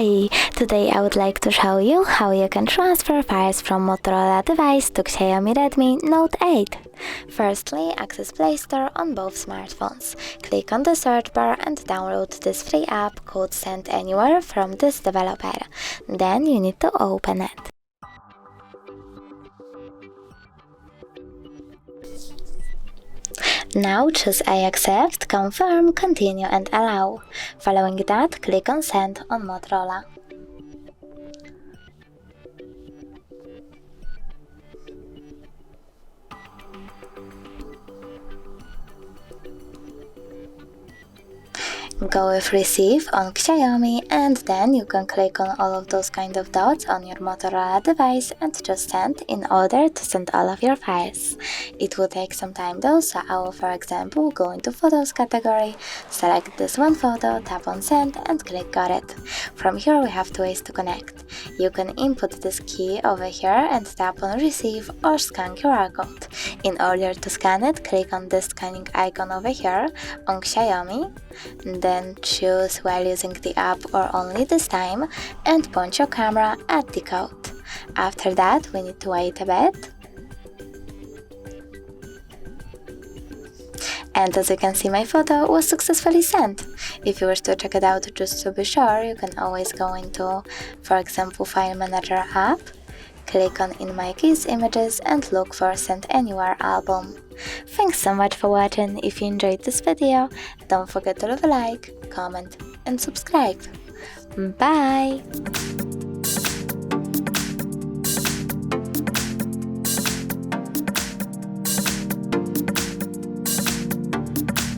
Hi! Today I would like to show you how you can transfer files from Motorola device to XIAOMI Redmi Note 8. Firstly, access Play Store on both smartphones. Click on the search bar and download this free app called Send Anywhere from this developer. Then you need to open it. Now choose I accept, confirm, continue and allow. Following that, click on Send on Motorola. Go with Receive on XIAOMI and then you can click on all of those kind of dots on your Motorola device and just send in order to send all of your files. It will take some time though, so I will, for example, go into Photos category, select this one photo, tap on Send and click Got it. From here we have two ways to connect. You can input this key over here and tap on Receive or scan QR code. In order to scan it, click on this scanning icon over here on XIAOMI. Then choose while using the app or only this time and point your camera at the code. After that, we need to wait a bit. And as you can see, my photo was successfully sent. If you wish to check it out just to be sure, you can always go into, for example, File Manager app, click on In My Keys Images and look for Send Anywhere album. Thanks so much for watching. If you enjoyed this video, don't forget to leave a like, comment and subscribe. Bye!